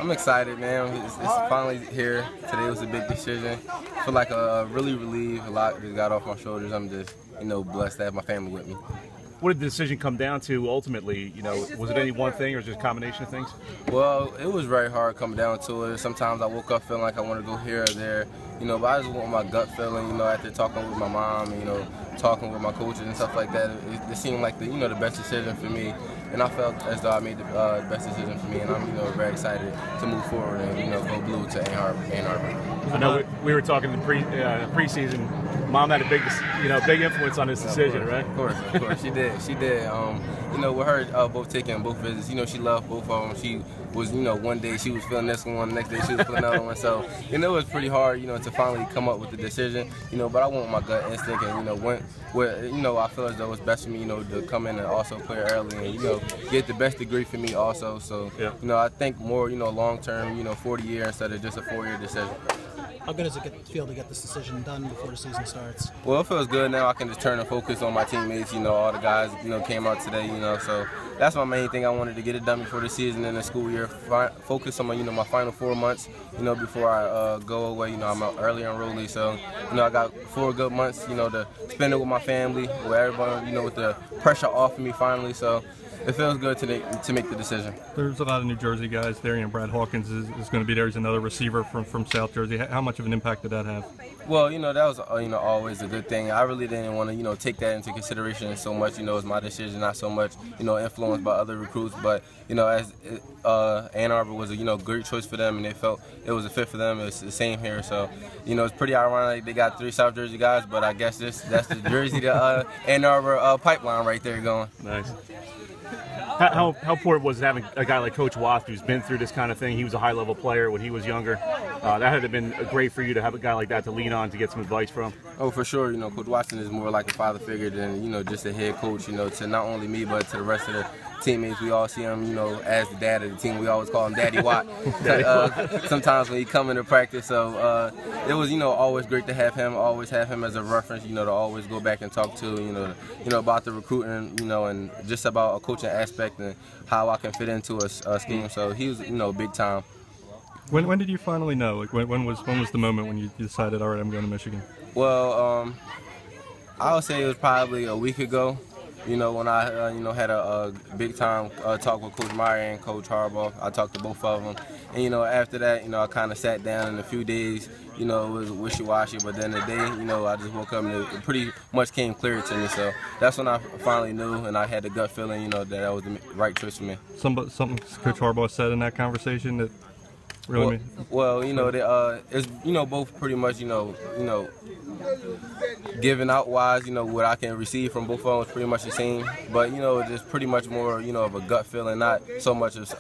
I'm excited, man. It's finally here. Today was a big decision. I feel like really relieved. A lot just got off my shoulders. I'm just, blessed to have my family with me. What did the decision come down to ultimately? Was it any one thing or just a combination of things? Well, it was very hard coming down to it. Sometimes I woke up feeling like I want to go here or there, but I just want my gut feeling, after talking with my mom, talking with my coaches and stuff like that. It seemed like the best decision for me, and I felt as though I made the best decision for me, and I'm, very excited to move forward and, go blue to Ann Arbor. I know we were talking in the preseason. Mom had a big influence on this decision, right? Of course, she did. She did. With her both taking both visits, she loved both of them. She was, one day she was feeling this one, the next day she was feeling another one. So, it was pretty hard, to finally come up with the decision, but I went with my gut instinct and, went where, I feel as though it's best for me, to come in and also play early and, get the best degree for me also. So, yeah. I think more, long term, 40-year instead of just a 4-year decision. How good does it feel to get this decision done before the season starts? Well, it feels good now. I can just turn and focus on my teammates. All the guys, came out today. So that's my main thing. I wanted to get it done before the season and the school year. Focus on my, my final 4 months. Before I go away. I'm out early enrollee, so I got 4 good months. To spend it with my family, with everyone. With the pressure off of me finally. So it feels good to make the decision. There's a lot of New Jersey guys there. Brad Hawkins is going to be there. He's another receiver from South Jersey. How much of an impact did that have? Well, that was always a good thing. I really didn't want to take that into consideration so much. It's my decision, not so much influenced by other recruits. But as Ann Arbor was a great choice for them, and they felt it was a fit for them. It's the same here. So it's pretty ironic they got 3 South Jersey guys, but I guess that's the Jersey to Ann Arbor pipeline right there going. Nice. How important was having a guy like Coach Watt who's been through this kind of thing? He was a high-level player when he was younger. That had to have been great for you to have a guy like that to lean on to get some advice from. Oh, for sure. Coach Watson is more like a father figure than, just a head coach, to not only me but to the rest of the teammates. We all see him, as the dad of the team. We always call him Daddy Watt. Sometimes when he come into practice. So it was, always great to have him, always have him as a reference, to always go back and talk to, about the recruiting, and just about a coaching aspect and how I can fit into a scheme. So he was, big time. When did you finally know? Like when was the moment when you decided, all right, I'm going to Michigan? Well, I would say it was probably a week ago. When I had a big time talk with Coach Meyer and Coach Harbaugh. I talked to both of them, and after that, I kind of sat down in a few days. It was wishy-washy, but then the day, I just woke up and it pretty much came clear to me. So that's when I finally knew, and I had the gut feeling, that that was the right choice for me. Something Coach Harbaugh said in that conversation that really. Well, it's both pretty much giving out wise, what I can receive from both of them is pretty much the same. But just pretty much more of a gut feeling, not so much as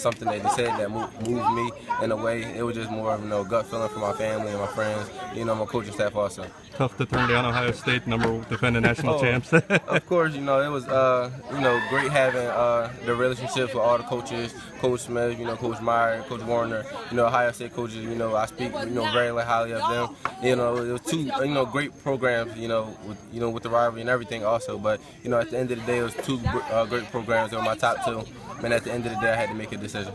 something that they said that moved me in a way. It was just more of a gut feeling for my family and my friends, my coaching staff also. Tough to turn down Ohio State, defending national champs. Of course, it was great having the relationships with all the coaches, Coach Smith, Coach Meyer, Coach Warner, Ohio State coaches. I speak very highly of them. It was 2 great programs, with the rivalry and everything also. But at the end of the day, it was 2 great programs. They were my top 2, and at the end of the day, I had to make a decision.